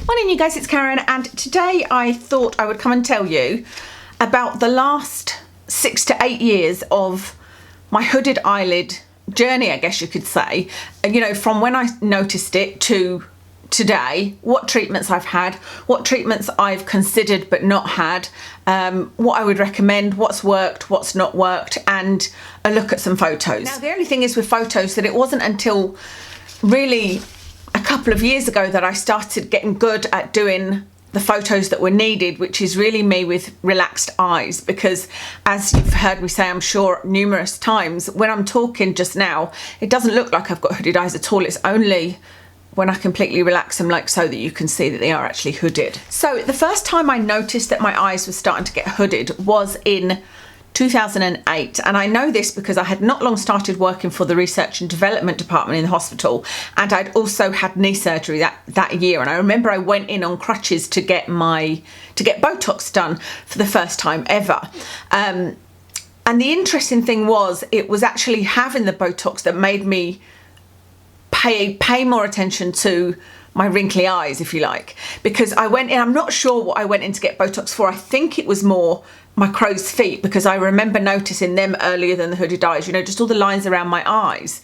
Morning you guys, it's Karen, and today I thought I would come and tell you about the last 6 to 8 years of my hooded eyelid journey, I guess you could say. You know, from when I noticed it to today, what treatments I've had, what treatments I've considered but not had, what I would recommend, what's worked, what's not worked, and a look at some photos. Now the only thing is with photos that it wasn't until really a couple of years ago that I started getting good at doing the photos that were needed, which is really me with relaxed eyes, because as you've heard me say, I'm sure, numerous times, when I'm talking just now, it doesn't look like I've got hooded eyes at all. It's only when I completely relax them like so that you can see that they are actually hooded. So the first time I noticed that my eyes were starting to get hooded was in 2008, and I know this because I had not long started working for the research and development department in the hospital, and I'd also had knee surgery that year, and I remember I went in on crutches to get Botox done for the first time ever. And the interesting thing was, it was actually having the Botox that made me pay more attention to my wrinkly eyes, if you like, because I went in, I'm not sure what I went in to get Botox for. I think it was more my crow's feet, because I remember noticing them earlier than the hooded eyes, you know, just all the lines around my eyes.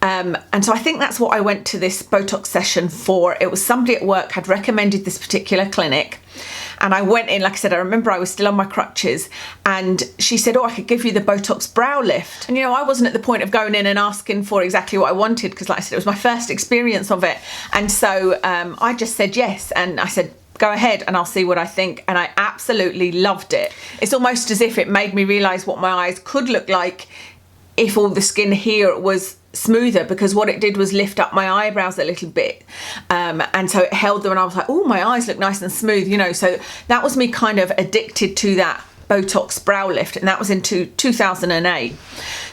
And so I think that's what I went to this Botox session for. It was somebody at work had recommended this particular clinic, and I went in. Like I said, I remember I was still on my crutches, and she said, oh, I could give you the Botox brow lift. And you know, I wasn't at the point of going in and asking for exactly what I wanted, because like I said, it was my first experience of it. And so I just said yes, and I said, go ahead and I'll see what I think. And I absolutely loved it. It's almost as if it made me realise what my eyes could look like if all the skin here was smoother, because what it did was lift up my eyebrows a little bit, and so it held them, and I was like, oh, my eyes look nice and smooth, you know. So that was me kind of addicted to that Botox brow lift, and that was in 2008.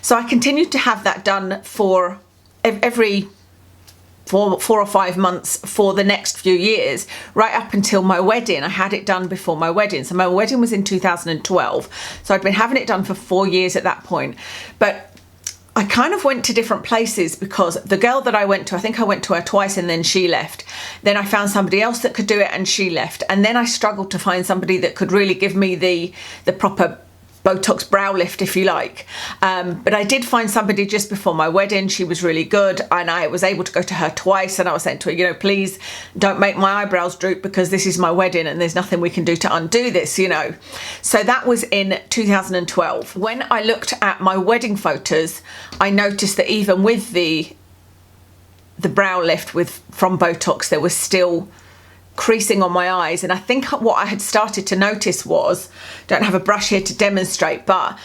So I continued to have that done for every 4 or 5 months for the next few years, right up until my wedding. I had it done before my wedding. So my wedding was in 2012. So I'd been having it done for 4 years at that point. But I kind of went to different places, because the girl that I went to, I think I went to her twice and then she left. Then I found somebody else that could do it and she left. And then I struggled to find somebody that could really give me the proper Botox brow lift, if you like. But I did find somebody just before my wedding. She was really good, and I was able to go to her twice, and I was saying to her, you know, please don't make my eyebrows droop, because this is my wedding and there's nothing we can do to undo this, you know. So that was in 2012. When I looked at my wedding photos, I noticed that even with the brow lift from Botox, there was still creasing on my eyes. And I think what I had started to notice was, don't have a brush here to demonstrate, but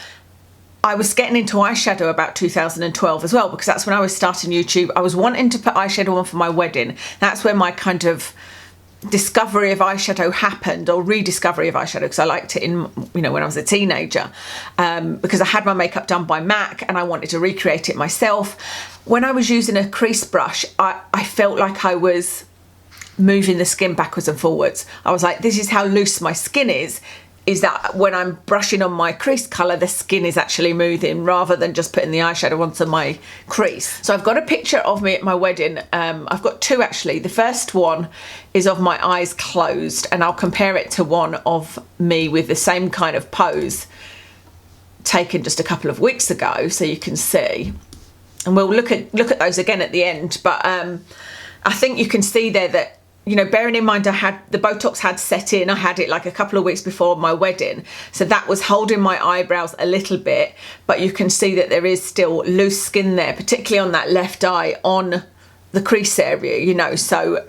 I was getting into eyeshadow about 2012 as well, because that's when I was starting YouTube. I was wanting to put eyeshadow on for my wedding. That's where my kind of discovery of eyeshadow happened, or rediscovery of eyeshadow, because I liked it in, you know, when I was a teenager, because I had my makeup done by MAC and I wanted to recreate it myself. When I was using a crease brush, I felt like I was moving the skin backwards and forwards. I was like, this is how loose my skin is that when I'm brushing on my crease colour, the skin is actually moving rather than just putting the eyeshadow onto my crease. So I've got a picture of me at my wedding. I've got two actually. The first one is of my eyes closed, and I'll compare it to one of me with the same kind of pose taken just a couple of weeks ago, so you can see. And we'll look at those again at the end. But I think you can see there that, you know, bearing in mind the Botox had set in, I had it like a couple of weeks before my wedding, so that was holding my eyebrows a little bit, but you can see that there is still loose skin there, particularly on that left eye, on the crease area, you know. So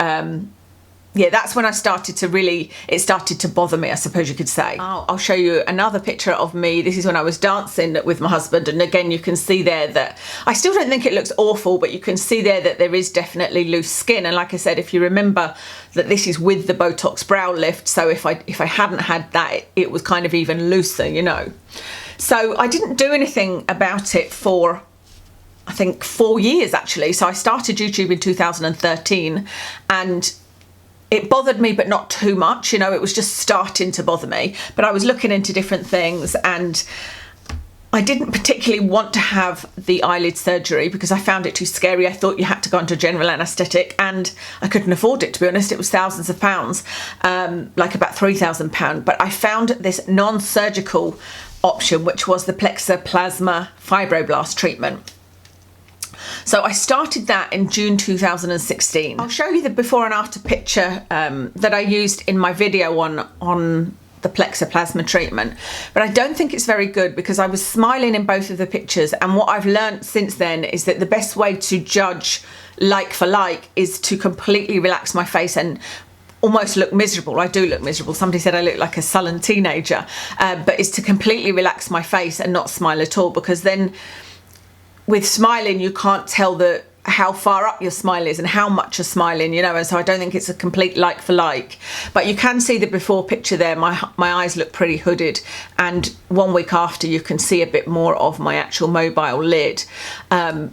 yeah, that's when I started to really, it started to bother me, I suppose you could say. I'll show you another picture of me. This is when I was dancing with my husband, and again you can see there that I still don't think it looks awful, but you can see there that there is definitely loose skin. And like I said, if you remember that this is with the Botox brow lift, so if I hadn't had that, it was kind of even looser, you know. So I didn't do anything about it for, I think, 4 years actually. So I started YouTube in 2013, and it bothered me, but not too much, you know. It was just starting to bother me, but I was looking into different things, and I didn't particularly want to have the eyelid surgery because I found it too scary. I thought you had to go into general anaesthetic, and I couldn't afford it, to be honest. It was thousands of pounds, like about £3,000. But I found this non-surgical option, which was the Plexr plasma fibroblast treatment. So I started that in June 2016. I'll show you the before and after picture that I used in my video on the Plexr plasma treatment, but I don't think it's very good because I was smiling in both of the pictures, and what I've learned since then is that the best way to judge like for like is to completely relax my face and almost look miserable. I do look miserable. Somebody said I look like a sullen teenager, but it's to completely relax my face and not smile at all, because then with smiling you can't tell how far up your smile is and how much you're smiling, you know, and so I don't think it's a complete like for like. But you can see the before picture there. My eyes look pretty hooded, and 1 week after you can see a bit more of my actual mobile lid. And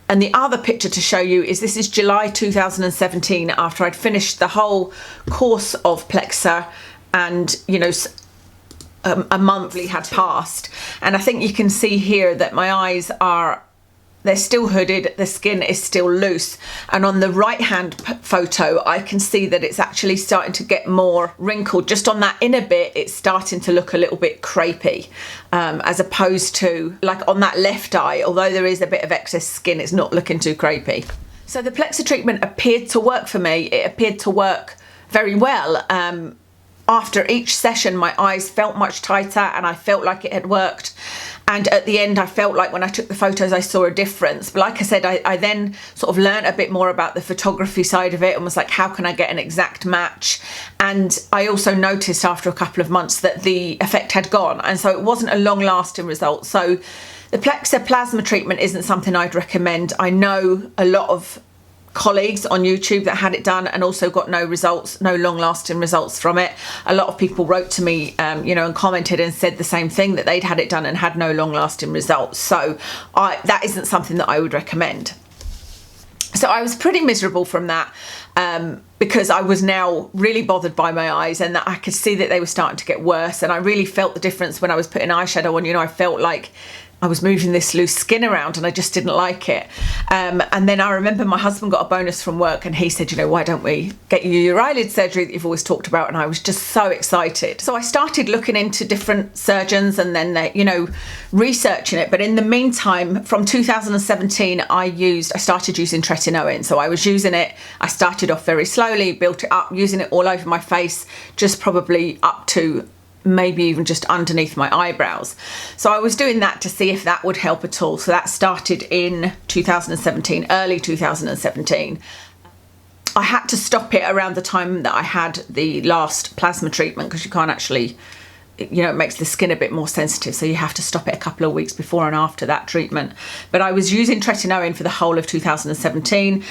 the other picture to show you is this is July 2017, after I'd finished the whole course of Plexr, and you know, a monthly had passed, and I think you can see here that my eyes they're still hooded, the skin is still loose, and on the right hand photo I can see that it's actually starting to get more wrinkled. Just on that inner bit it's starting to look a little bit crepey, as opposed to like on that left eye, although there is a bit of excess skin, it's not looking too crepey. So the Plexr treatment appeared to work for me. It appeared to work very well. After each session my eyes felt much tighter and I felt like it had worked, and at the end I felt like when I took the photos I saw a difference. But like I said, I then sort of learned a bit more about the photography side of it and was like, how can I get an exact match? And I also noticed after a couple of months that the effect had gone, and so it wasn't a long-lasting result. So the Plexr plasma treatment isn't something I'd recommend. I know a lot of colleagues on YouTube that had it done and also got no results, no long-lasting results from it. A lot of people wrote to me, you know, and commented and said the same thing, that they'd had it done and had no long-lasting results. So that isn't something that I would recommend. So I was pretty miserable from that, because I was now really bothered by my eyes, and that I could see that they were starting to get worse, and I really felt the difference when I was putting eyeshadow on. You know, I felt like I was moving this loose skin around and I just didn't like it. And then I remember my husband got a bonus from work and he said, you know, why don't we get you your eyelid surgery that you've always talked about? And I was just so excited. So I started looking into different surgeons and then, you know, researching it. But in the meantime, from 2017, I started using Tretinoin. So I was using it. I started off very slowly, built it up, using it all over my face, just probably up to maybe even just underneath my eyebrows. So I was doing that to see if that would help at all. So that started in 2017, early 2017. I had to stop it around the time that I had the last plasma treatment, because you can't actually, you know, it makes the skin a bit more sensitive, so you have to stop it a couple of weeks before and after that treatment. But I was using Tretinoin for the whole of 2017,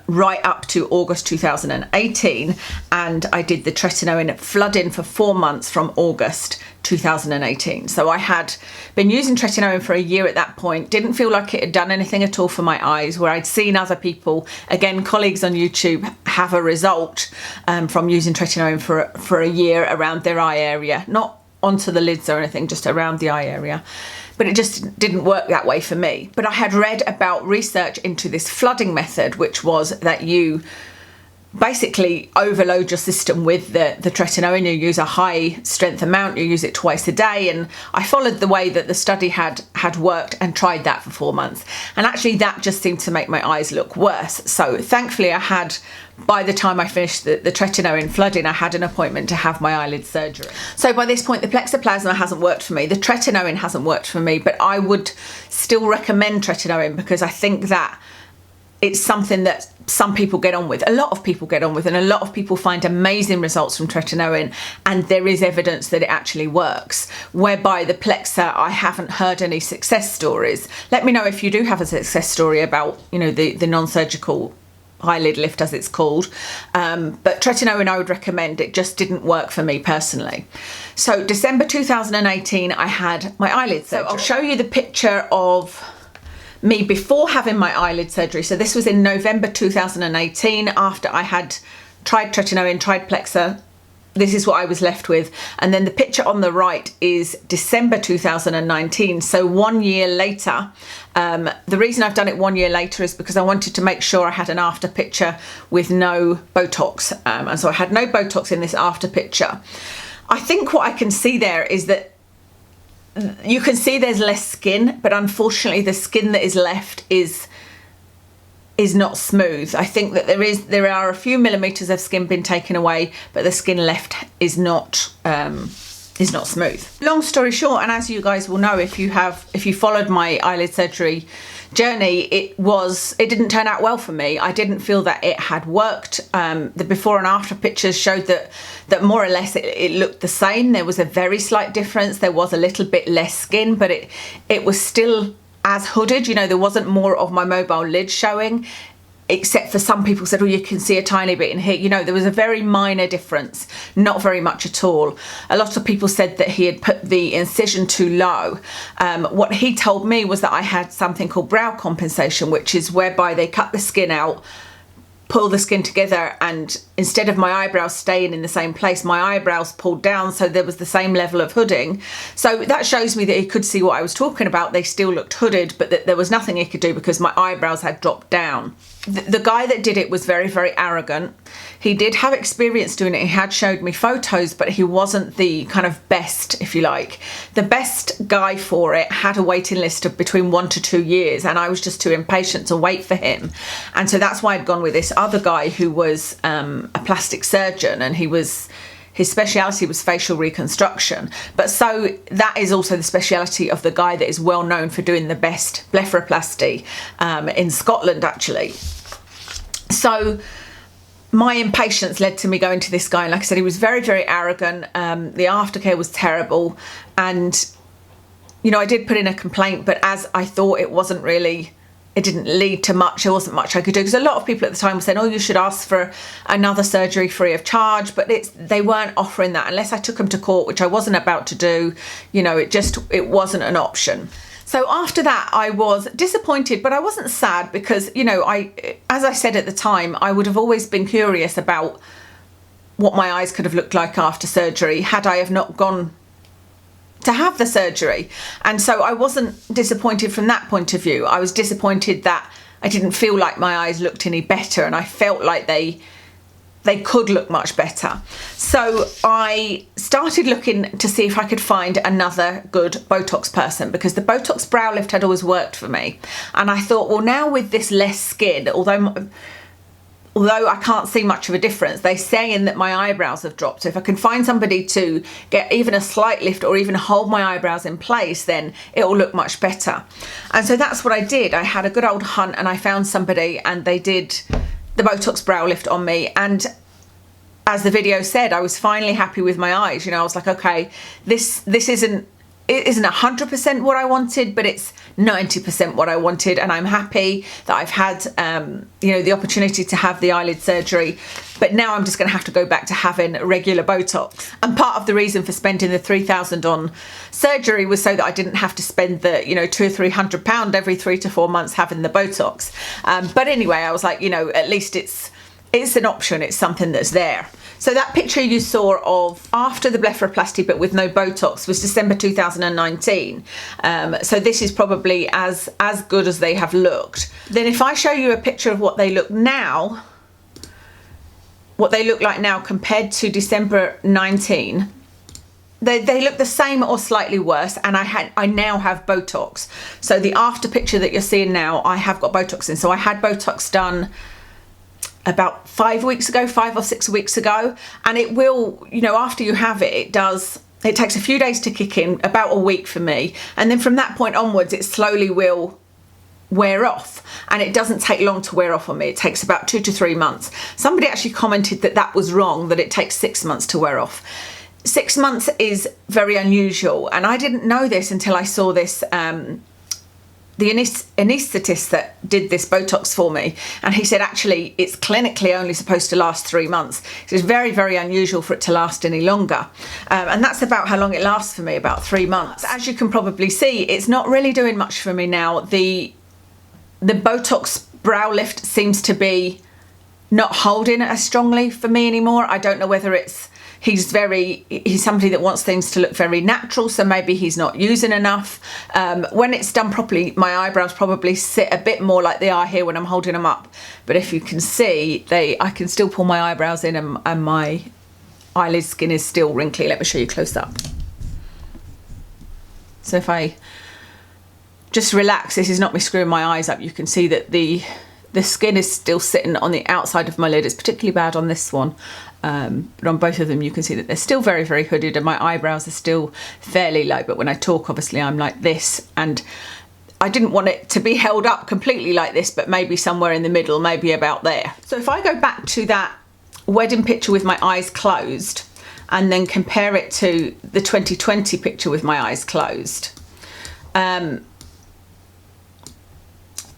right up to August 2018, and I did the Tretinoin flood-in for 4 months from August 2018. So I had been using Tretinoin for a year at that point, didn't feel like it had done anything at all for my eyes, where I'd seen other people, again colleagues on YouTube, have a result from using Tretinoin for a year around their eye area, not onto the lids or anything, just around the eye area. But it just didn't work that way for me. But I had read about research into this flooding method, which was that you basically overload your system with the Tretinoin. You use a high strength amount, you use it twice a day, and I followed the way that the study had worked and tried that for 4 months, and actually that just seemed to make my eyes look worse. So thankfully I had, by the time I finished the Tretinoin flooding, I had an appointment to have my eyelid surgery. So by this point the Plexr plasma hasn't worked for me, the Tretinoin hasn't worked for me, but I would still recommend Tretinoin because I think that it's something that some people get on with, a lot of people get on with, and a lot of people find amazing results from Tretinoin, and there is evidence that it actually works. Whereby the Plexr, I haven't heard any success stories. Let me know if you do have a success story about, you know, the non-surgical eyelid lift, as it's called. But Tretinoin I would recommend. It just didn't work for me personally. So December 2018, I had my eyelid surgery. So I'll show you the picture of me before having my eyelid surgery. So this was in November 2018, after I had tried Tretinoin, tried Plexr, this is what I was left with. And then the picture on the right is December 2019, so 1 year later. The reason I've done it 1 year later is because I wanted to make sure I had an after picture with no Botox, and so I had no Botox in this after picture. I think what I can see there is that you can see there's less skin, but unfortunately the skin that is left is not smooth. I think that there are a few millimeters of skin been taken away, but the skin left is not smooth. Long story short, and as you guys will know if you followed my eyelid surgery journey, it didn't turn out well for me. I didn't feel that it had worked. The before and after pictures showed that more or less it looked the same. There was a very slight difference. There was a little bit less skin, but it was still as hooded. You know, there wasn't more of my mobile lid showing, except for some people said, oh, you can see a tiny bit in here. You know, there was a very minor difference, not very much at all. A lot of people said that he had put the incision too low. What he told me was that I had something called brow compensation, which is whereby they cut the skin out, pull the skin together, and instead of my eyebrows staying in the same place, my eyebrows pulled down, so there was the same level of hooding. So that shows me that he could see what I was talking about. They still looked hooded, but that there was nothing he could do because my eyebrows had dropped down. The guy that did it was very, very arrogant. He did have experience doing it. He had showed me photos, but he wasn't the kind of best, if you like. The best guy for it had a waiting list of between 1 to 2 years, and I was just too impatient to wait for him. And so that's why I'd gone with this other guy who was a plastic surgeon, and his speciality was facial reconstruction. But so that is also the speciality of the guy that is well known for doing the best blepharoplasty in Scotland, actually. So my impatience led to me going to this guy, and like I said, he was very, very arrogant. The aftercare was terrible, and you know, I did put in a complaint, but as I thought, it didn't lead to much. There wasn't much I could do, because a lot of people at the time were saying, oh, you should ask for another surgery free of charge, but they weren't offering that unless I took them to court, which I wasn't about to do. You know, it wasn't an option. So after that, I was disappointed, but I wasn't sad, because, you know, as I said at the time, I would have always been curious about what my eyes could have looked like after surgery had I have not gone to have the surgery. And so I wasn't disappointed from that point of view. I was disappointed that I didn't feel like my eyes looked any better, and I felt like they could look much better. So I started looking to see if I could find another good Botox person, because the Botox brow lift had always worked for me. And I thought, well, now with this less skin, although I can't see much of a difference, they're saying that my eyebrows have dropped. So if I can find somebody to get even a slight lift or even hold my eyebrows in place, then it will look much better. And so that's what I did. I had a good old hunt, and I found somebody, and they did the Botox brow lift on me. And as the video said, I was finally happy with my eyes. You know, I was like, okay, this isn't 100% what I wanted, but it's 90% what I wanted, and I'm happy that I've had you know, the opportunity to have the eyelid surgery. But now I'm just going to have to go back to having regular Botox. And part of the reason for spending the £3,000 on surgery was so that I didn't have to spend the, you know, £200 or £300 every 3 to 4 months having the Botox. But anyway, I was like, you know, at least it's an option. It's something that's there. So that picture you saw of after the blepharoplasty but with no Botox was December 2019. So this is probably as good as they have looked. Then if I show you a picture of what they look now, what they look like now compared to December 19, they look the same or slightly worse, and I now have Botox. So the after picture that you're seeing now, I have got Botox in. So I had Botox done about 5 or 6 weeks ago, and it will, you know, after you have it, it takes a few days to kick in, about a week for me, and then from that point onwards it slowly will wear off, and it doesn't take long to wear off on me. It takes about 2 to 3 months. Somebody actually commented that was wrong, that it takes 6 months to wear off. 6 months is very unusual, and I didn't know this until I saw this the anaesthetist that did this Botox for me, and he said actually it's clinically only supposed to last 3 months. So it's very, very unusual for it to last any longer, and that's about how long it lasts for me, about 3 months. As you can probably see, it's not really doing much for me now. The Botox brow lift seems to be not holding as strongly for me anymore. I don't know whether it's he's somebody that wants things to look very natural, so maybe he's not using enough. When it's done properly, my eyebrows probably sit a bit more like they are here when I'm holding them up. But if you can see, I can still pull my eyebrows in, and my eyelid skin is still wrinkly. Let me show you close up. So if I just relax, this is not me screwing my eyes up, you can see that the skin is still sitting on the outside of my lid. It's particularly bad on this one, but on both of them you can see that they're still very, very hooded, and my eyebrows are still fairly low. But when I talk, obviously I'm like this, and I didn't want it to be held up completely like this, but maybe somewhere in the middle, maybe about there. So if I go back to that wedding picture with my eyes closed and then compare it to the 2020 picture with my eyes closed,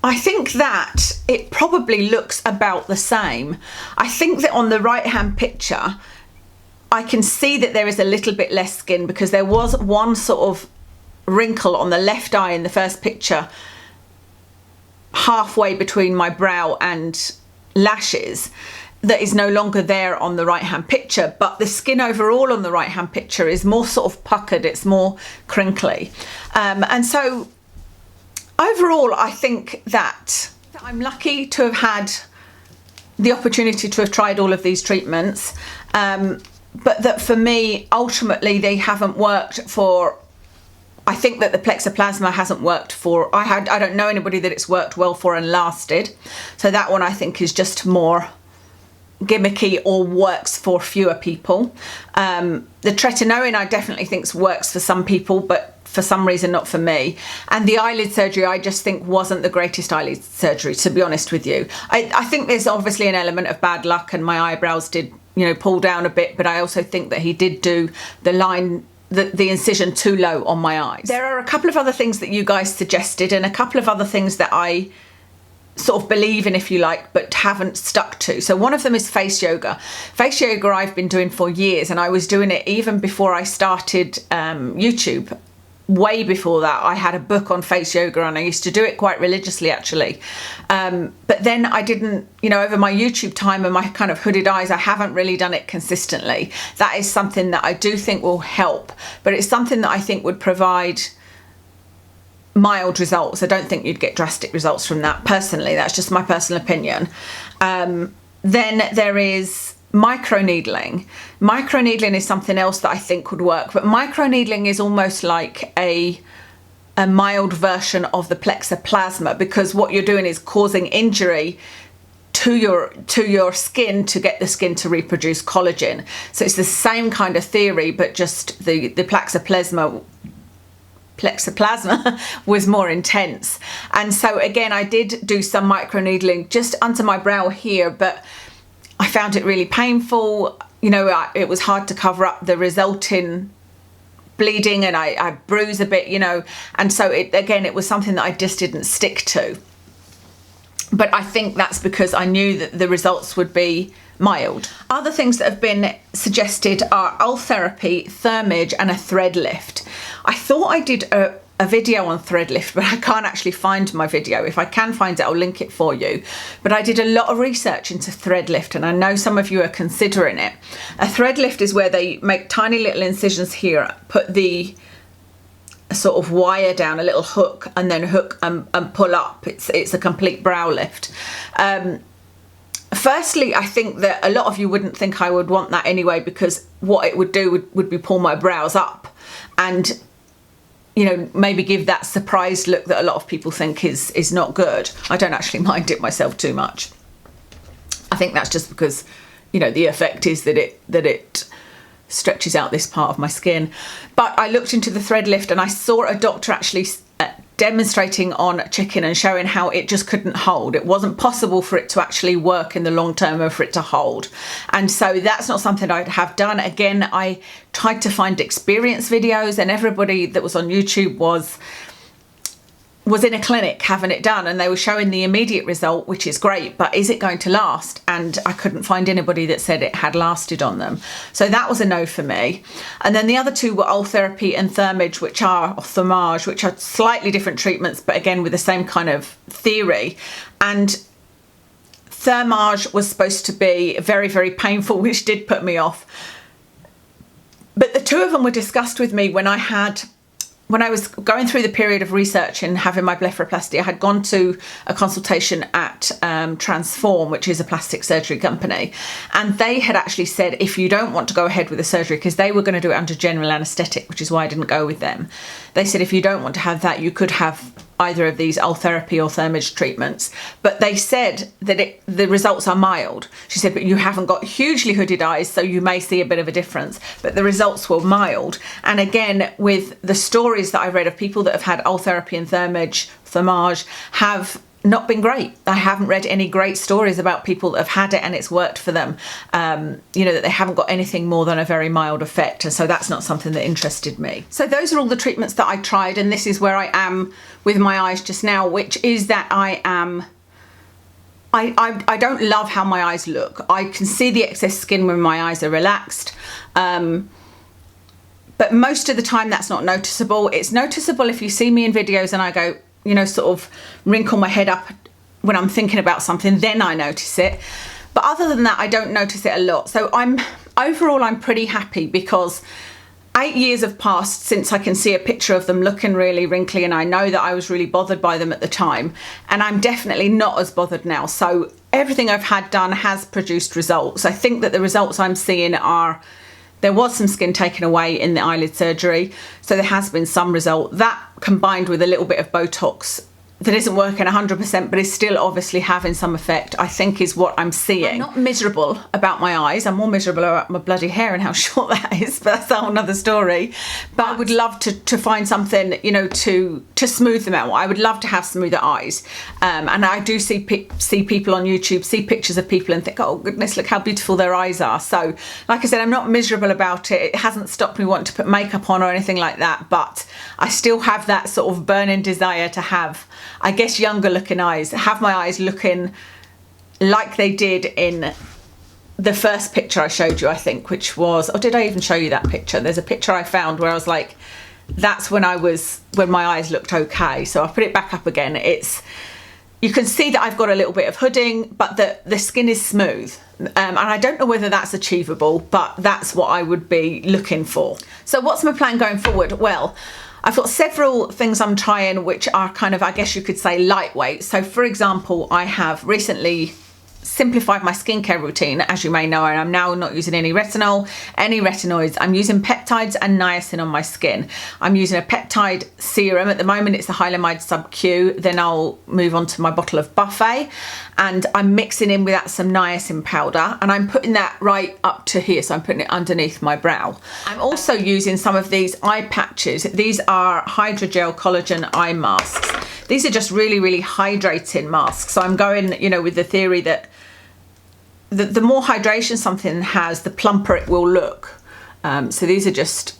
I think that it probably looks about the same. I think that on the right hand picture, I can see that there is a little bit less skin, because there was one sort of wrinkle on the left eye in the first picture, halfway between my brow and lashes, that is no longer there on the right hand picture. But the skin overall on the right hand picture is more sort of puckered, it's more crinkly. And so overall, I think that I'm lucky to have had the opportunity to have tried all of these treatments, but that for me, ultimately, they haven't worked for. I think that the Plexr Plasma hasn't worked for. I don't know anybody that it's worked well for and lasted. So that one I think is just more gimmicky or works for fewer people. The Tretinoin I definitely think works for some people, but for some reason not for me. And the eyelid surgery I just think wasn't the greatest eyelid surgery, to be honest with you. I think there's obviously an element of bad luck, and my eyebrows did, you know, pull down a bit, but I also think that he did do the line, the incision too low on my eyes. There are a couple of other things that you guys suggested, and a couple of other things that I sort of believe in, if you like, but haven't stuck to. So one of them is face yoga. Face yoga I've been doing for years, and I was doing it even before I started YouTube. Way before that, I had a book on face yoga, and I used to do it quite religiously, actually. But then I didn't, you know, over my YouTube time and my kind of hooded eyes, I haven't really done it consistently. That is something that I do think will help, but it's something that I think would provide mild results. I don't think you'd get drastic results from that, personally. That's just my personal opinion. Then there is microneedling. Microneedling is something else that I think would work, but microneedling is almost like a mild version of the Plexr Plasma, because what you're doing is causing injury to your skin to get the skin to reproduce collagen. So it's the same kind of theory, but just the Plexr Plasma was more intense. And so again, I did do some microneedling just under my brow here, but I found it really painful. You know, it was hard to cover up the resulting bleeding, and I bruise a bit, you know, and so it was something that I just didn't stick to. But I think that's because I knew that the results would be mild. Other things that have been suggested are Ultherapy, Thermage, and a Threadlift. I thought I did a video on Threadlift, but I can't actually find my video. If I can find it, I'll link it for you. But I did a lot of research into Threadlift, and I know some of you are considering it. A Threadlift is where they make tiny little incisions here, put the sort of wire down, a little hook, and then hook and pull up. It's a complete brow lift. Firstly, I think that a lot of you wouldn't think I would want that anyway, because what it would do would be pull my brows up, and you know, maybe give that surprised look that a lot of people think is not good. I don't actually mind it myself too much. I think that's just because, you know, the effect is that it stretches out this part of my skin. But I looked into the Threadlift, and I saw a doctor actually demonstrating on chicken and showing how it just couldn't hold. It wasn't possible for it to actually work in the long term or for it to hold. And so that's not something I'd have done. Again, I tried to find experience videos, and everybody that was on YouTube was in a clinic having it done, and they were showing the immediate result, which is great, but is it going to last? And I couldn't find anybody that said it had lasted on them. So that was a no for me. And then the other two were Ultherapy and Thermage, or Thermage, which are slightly different treatments, but again with the same kind of theory. And Thermage was supposed to be very, very painful, which did put me off. But the two of them were discussed with me when I was going through the period of research and having my blepharoplasty. I had gone to a consultation at Transform, which is a plastic surgery company, and they had actually said, if you don't want to go ahead with the surgery, because they were going to do it under general anaesthetic, which is why I didn't go with them. They said, if you don't want to have that, you could have either of these Ultherapy or Thermage treatments. But they said that the results are mild. She said, but you haven't got hugely hooded eyes, so you may see a bit of a difference. But the results were mild. And again, with the stories that I read of people that have had Ultherapy and Thermage have not been great. I haven't read any great stories about people that have had it and it's worked for them. You know, that they haven't got anything more than a very mild effect. And so that's not something that interested me. So those are all the treatments that I tried. And this is where I am with my eyes just now, which is that I don't love how my eyes look. I can see the excess skin when my eyes are relaxed. But most of the time that's not noticeable. It's noticeable if you see me in videos and I go, you know, sort of wrinkle my head up when I'm thinking about something, then I notice it. But other than that, I don't notice it a lot. So overall, I'm pretty happy, because 8 years have passed since I can see a picture of them looking really wrinkly, and I know that I was really bothered by them at the time, and I'm definitely not as bothered now. So everything I've had done has produced results. I think that the results I'm seeing are, there was some skin taken away in the eyelid surgery, so there has been some result. That combined with a little bit of Botox that isn't working 100%, but is still obviously having some effect, I think is what I'm seeing. I'm not miserable about my eyes. I'm more miserable about my bloody hair and how short that is, but that's a whole nother story. But I would love to find something, you know, to smooth them out. I would love to have smoother eyes. And I do see people on YouTube, see pictures of people and think, oh goodness, look how beautiful their eyes are. So like I said, I'm not miserable about it. It hasn't stopped me wanting to put makeup on or anything like that, but I still have that sort of burning desire to have, I guess, younger looking eyes, have my eyes looking like they did in the first picture I showed you, I think, which was, oh, did I even show you that picture? There's a picture I found where I was like, that's when my eyes looked okay. So I'll put it back up again. You can see that I've got a little bit of hooding, but the skin is smooth. And I don't know whether that's achievable, but that's what I would be looking for. So what's my plan going forward? Well, I've got several things I'm trying which are kind of, I guess you could say, lightweight. So for example, I have recently simplified my skincare routine, as you may know, and I'm now not using any retinol, any retinoids. I'm using peptides and niacin on my skin. I'm using a peptide serum. At the moment it's the Hylamide Sub-Q, then I'll move on to my bottle of Buffet, and I'm mixing in with that some niacin powder, and I'm putting that right up to here, so I'm putting it underneath my brow. I'm also using some of these eye patches. These are hydrogel collagen eye masks. These are just really, really hydrating masks. So I'm going, you know, with the theory that the more hydration something has, the plumper it will look. So these are just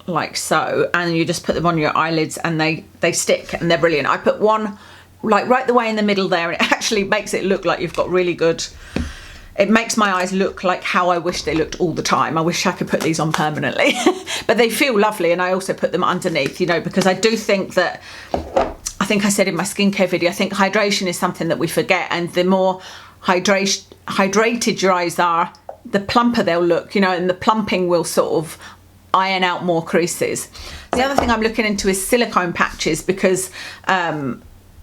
like so, and you just put them on your eyelids and they stick, and they're brilliant. I put one like right the way in the middle there, and it actually makes it look like you've got really good, it makes my eyes look like how I wish they looked all the time. I wish I could put these on permanently, but they feel lovely. And I also put them underneath, you know, because I do think that, I think I said in my skincare video, I think hydration is something that we forget, and the more hydrated your eyes are, the plumper they'll look, you know, and the plumping will sort of iron out more creases. The other thing I'm looking into is silicone patches, because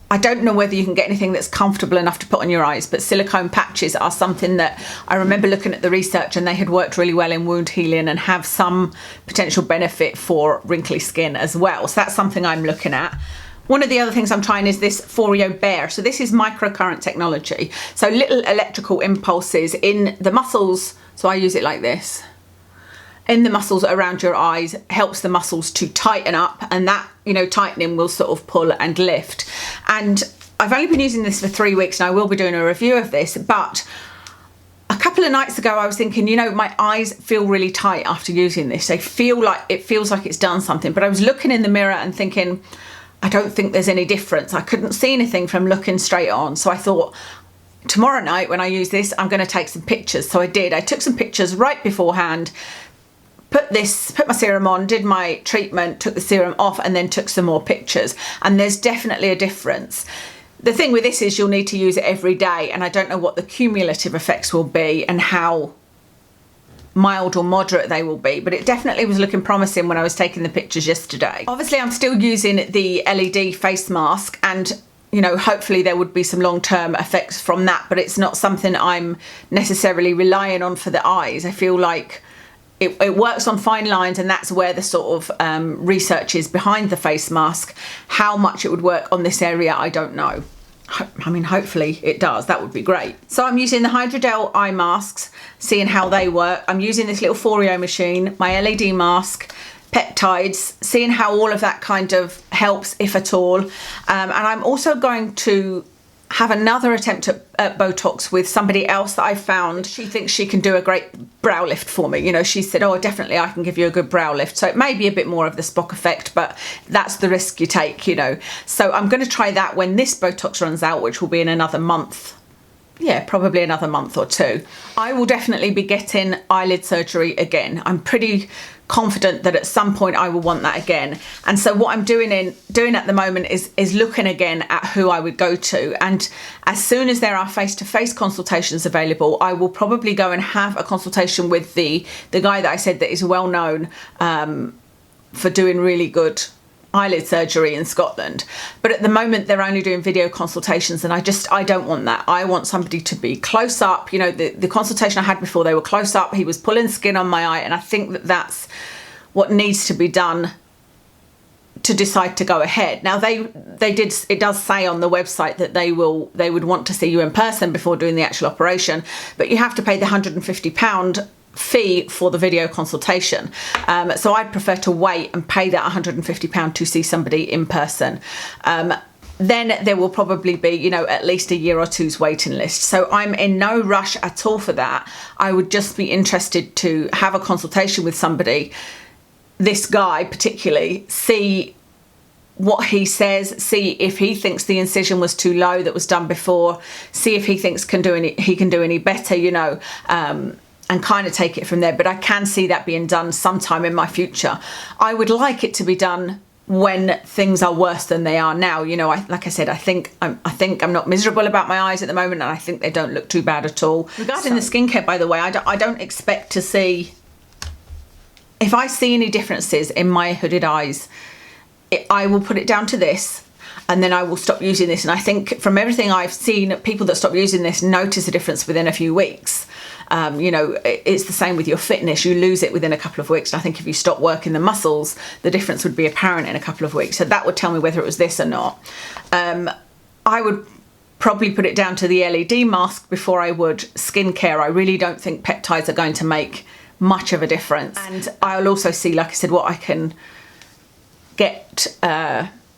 I don't know whether you can get anything that's comfortable enough to put on your eyes, but silicone patches are something that I remember looking at the research, and they had worked really well in wound healing and have some potential benefit for wrinkly skin as well. So that's something I'm looking at. One of the other things I'm trying is this Foreo Bear. So this is microcurrent technology. So little electrical impulses in the muscles. So I use it like this. In the muscles around your eyes, helps the muscles to tighten up, and that, you know, tightening will sort of pull and lift. And I've only been using this for 3 weeks, and I will be doing a review of this, but a couple of nights ago I was thinking, you know, my eyes feel really tight after using this. They feel like, it feels like it's done something, but I was looking in the mirror and thinking, I don't think there's any difference. I couldn't see anything from looking straight on. So I thought, tomorrow night when I use this, I'm going to take some pictures. So I did. I took some pictures right beforehand, put my serum on, did my treatment, took the serum off, and then took some more pictures. And there's definitely a difference. The thing with this is you'll need to use it every day, and I don't know what the cumulative effects will be and how mild or moderate they will be, but it definitely was looking promising when I was taking the pictures yesterday. Obviously I'm still using the LED face mask, and you know, hopefully there would be some long-term effects from that, but it's not something I'm necessarily relying on for the eyes. I feel like it works on fine lines, and that's where the sort of research is behind the face mask. How much it would work on this area, I don't know. I mean, hopefully it does. That would be great. So I'm using the Hydrogel eye masks, seeing how they work. I'm using this little Foreo machine, my LED mask, peptides, seeing how all of that kind of helps, if at all. And I'm also going to have another attempt at Botox with somebody else that I found. She thinks she can do a great brow lift for me. You know, she said, oh, definitely I can give you a good brow lift. So it may be a bit more of the Spock effect, but that's the risk you take, you know. So I'm going to try that when this Botox runs out, which will be in another month. Yeah, probably another month or two. I will definitely be getting eyelid surgery again. I'm pretty confident that at some point I will want that again. And so what I'm doing at the moment is looking again at who I would go to. And as soon as there are face-to-face consultations available, I will probably go and have a consultation with the guy that I said that is well known for doing really good eyelid surgery in Scotland. But at the moment they're only doing video consultations, and I don't want that. I want somebody to be close up. You know, the consultation I had before, they were close up, he was pulling skin on my eye, and I think that that's what needs to be done to decide to go ahead. Now it does say on the website that they would want to see you in person before doing the actual operation, but you have to pay the £150 fee for the video consultation. So I'd prefer to wait and pay that £150 to see somebody in person. Then there will probably be, you know, at least a year or two's waiting list. So I'm in no rush at all for that. I would just be interested to have a consultation with somebody, this guy particularly, see what he says, see if he thinks the incision was too low that was done before, see if he thinks he can do any better, you know, and kind of take it from there. But I can see that being done sometime in my future. I would like it to be done when things are worse than they are now. You know, like I said, I think I'm not miserable about my eyes at the moment, and I think they don't look too bad at all. Regarding the skincare, by the way, I don't expect to see, if I see any differences in my hooded eyes, I will put it down to this, and then I will stop using this. And I think from everything I've seen, people that stop using this notice a difference within a few weeks. You know, it's the same with your fitness. You lose it within a couple of weeks. And I think if you stop working the muscles, the difference would be apparent in a couple of weeks. So that would tell me whether it was this or not. I would probably put it down to the LED mask before I would skincare. I really don't think peptides are going to make much of a difference. And I'll also see, like I said, what I can get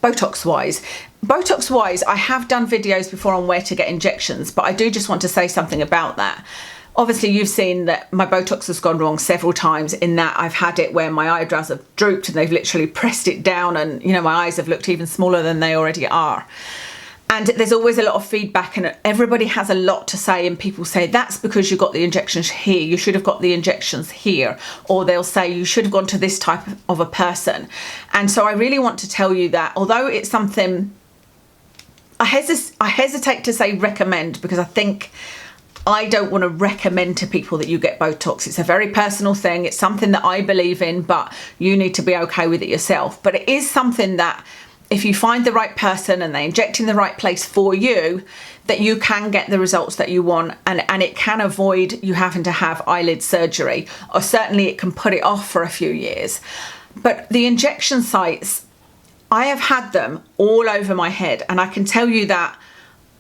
Botox wise. Botox wise, I have done videos before on where to get injections, but I do just want to say something about that. Obviously, you've seen that my Botox has gone wrong several times, in that I've had it where my eyebrows have drooped and they've literally pressed it down, and you know, my eyes have looked even smaller than they already are. And there's always a lot of feedback, and everybody has a lot to say, and people say that's because you got the injections here, you should have got the injections here, or they'll say you should have gone to this type of a person. And so I really want to tell you that although it's something I hesitate to say recommend, because I don't want to recommend to people that you get Botox. It's a very personal thing. It's something that I believe in, but you need to be okay with it yourself. But it is something that if you find the right person and they inject in the right place for you, that you can get the results that you want, and it can avoid you having to have eyelid surgery, or certainly it can put it off for a few years. But the injection sites, I have had them all over my head, and I can tell you that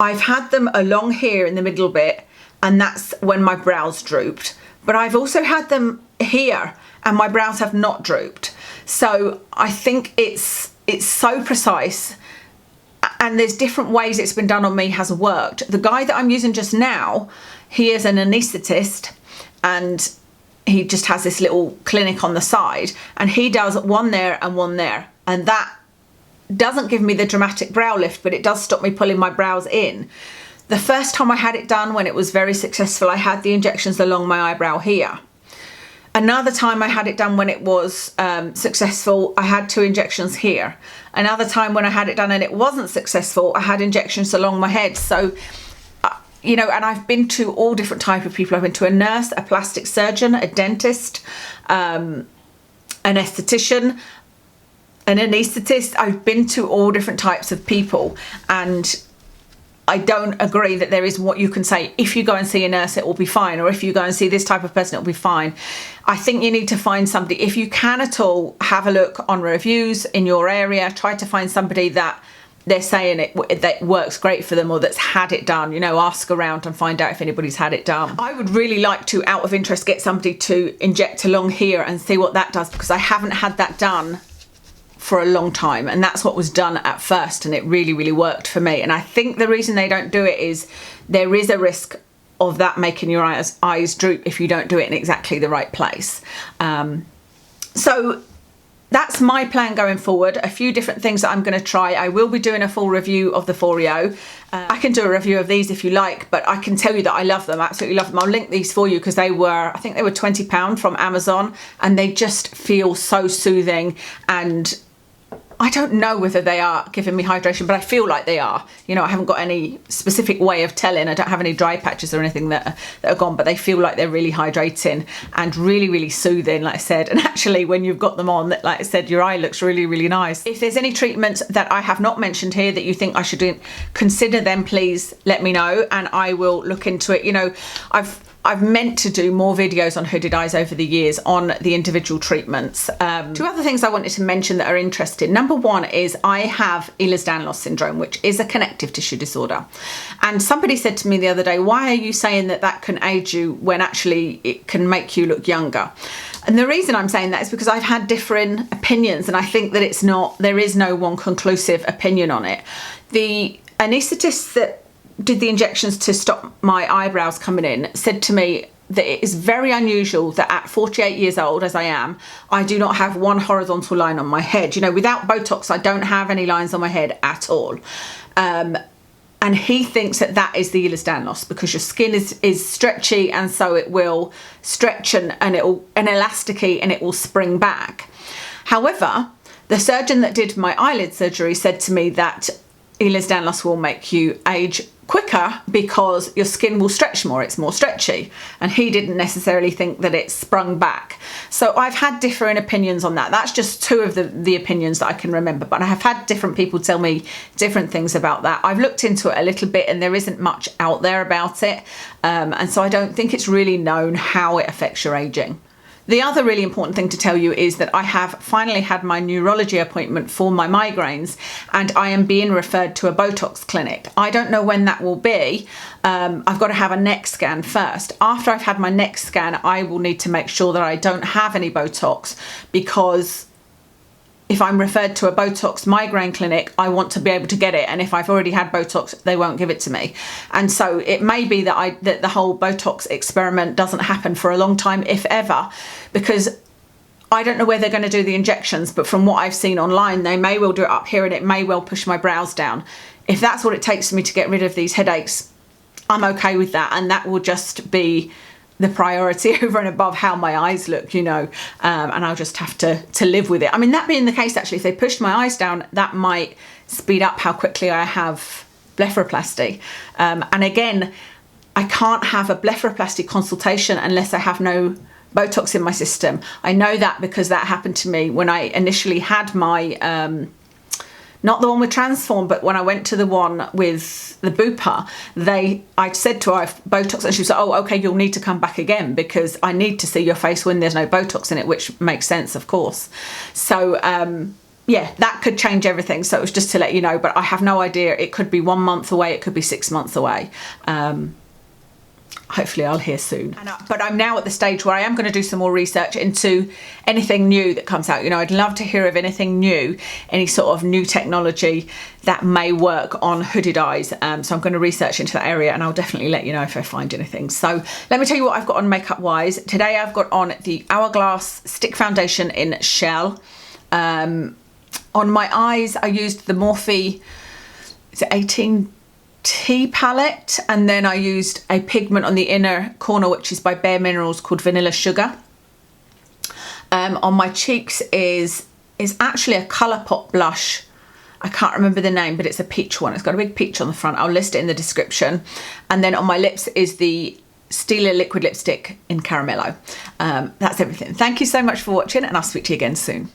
I've had them along here in the middle bit, and that's when my brows drooped. But I've also had them here and my brows have not drooped. So I think it's so precise, and there's different ways it's been done on me has worked. The guy that I'm using just now, he is an anaesthetist, and he just has this little clinic on the side, and he does one there and one there, and that doesn't give me the dramatic brow lift, but it does stop me pulling my brows in. The first time I had it done, when it was very successful, I had the injections along my eyebrow here. Another time I had it done when it was successful, I had 2 injections here. Another time when I had it done and it wasn't successful, I had injections along my head. So you know, and I've been to all different type of people. I've been to a nurse, a plastic surgeon, a dentist, an esthetician, an anaesthetist. I've been to all different types of people, and I don't agree that there is what you can say, if you go and see a nurse, it will be fine, or if you go and see this type of person, it will be fine. I think you need to find somebody, if you can at all, have a look on reviews in your area, try to find somebody that they're saying that works great for them, or that's had it done. You know, ask around and find out if anybody's had it done. I would really like to, out of interest, get somebody to inject along here and see what that does, because I haven't had that done for a long time, and that's what was done at first, and it really, really worked for me. And I think the reason they don't do it is there is a risk of that making your eyes droop if you don't do it in exactly the right place. So that's my plan going forward. A few different things that I'm going to try. I will be doing a full review of the Foreo. I can do a review of these if you like, but I can tell you that I love them, absolutely love them. I'll link these for you because they were, I think they were £20 from Amazon, and they just feel so soothing. And I don't know whether they are giving me hydration, but I feel like they are. You know, I haven't got any specific way of telling. I don't have any dry patches or anything that are gone, but they feel like they're really hydrating and really, really soothing, like I said. And actually, when you've got them on, like I said, your eye looks really, really nice. If there's any treatments that I have not mentioned here that you think I should do, consider them, please let me know, and I will look into it. You know, I've meant to do more videos on hooded eyes over the years on the individual treatments. Two other things I wanted to mention that are interesting. Number one is I have Ehlers-Danlos syndrome, which is a connective tissue disorder. And somebody said to me the other day, why are you saying that that can age you when actually it can make you look younger? And the reason I'm saying that is because I've had different opinions, and I think that there is no one conclusive opinion on it. The anaesthetist that did the injections to stop my eyebrows coming in said to me that it is very unusual that at 48 years old, as I am, I do not have one horizontal line on my head. You know, without Botox, I don't have any lines on my head at all. And he thinks that that is the Ehlers-Danlos, because your skin is stretchy, and so it will stretch and elasticy, and it will spring back. However, the surgeon that did my eyelid surgery said to me that Ehlers-Danlos will make you age quicker because your skin will stretch more, it's more stretchy, and he didn't necessarily think that it sprung back. So I've had different opinions on that. That's just two of the opinions that I can remember, but I have had different people tell me different things about that. I've looked into it a little bit, and there isn't much out there about it, and so I don't think it's really known how it affects your aging. The other really important thing to tell you is that I have finally had my neurology appointment for my migraines, and I am being referred to a Botox clinic. I don't know when that will be. I've got to have a neck scan first. After I've had my neck scan, I will need to make sure that I don't have any Botox, because if I'm referred to a Botox migraine clinic, I want to be able to get it. And if I've already had Botox, they won't give it to me. And so it may be that the whole Botox experiment doesn't happen for a long time, if ever, because I don't know where they're going to do the injections, but from what I've seen online, they may well do it up here, and it may well push my brows down. If that's what it takes for me to get rid of these headaches, I'm okay with that. And that will just be the priority over and above how my eyes look, you know, and I'll just have to live with it. I mean, that being the case, actually, if they pushed my eyes down, that might speed up how quickly I have blepharoplasty. And again, I can't have a blepharoplasty consultation unless I have no Botox in my system. I know that because that happened to me when I initially had my not the one with Transform, but when I went to the one with the Bupa, I said to her, Botox, and she was like, oh, okay, you'll need to come back again because I need to see your face when there's no Botox in it, which makes sense, of course. So, yeah, that could change everything. So it was just to let you know, but I have no idea. It could be 1 month away. It could be 6 months away. Hopefully I'll hear soon. But I'm now at the stage where I am going to do some more research into anything new that comes out. You know, I'd love to hear of anything new, any sort of new technology that may work on hooded eyes. So I'm going to research into that area, and I'll definitely let you know if I find anything. So let me tell you what I've got on makeup wise. Today I've got on the Hourglass Stick Foundation in Shell. On my eyes I used the Morphe, is it 18T palette, and then I used a pigment on the inner corner which is by Bare Minerals called Vanilla Sugar. On my cheeks is actually a Colourpop blush I can't remember the name, but it's a peach one. It's got a big peach on the front. I'll list it in the description. And then on my lips is the Stila liquid lipstick in Caramello. That's everything. Thank you so much for watching, and I'll speak to you again soon.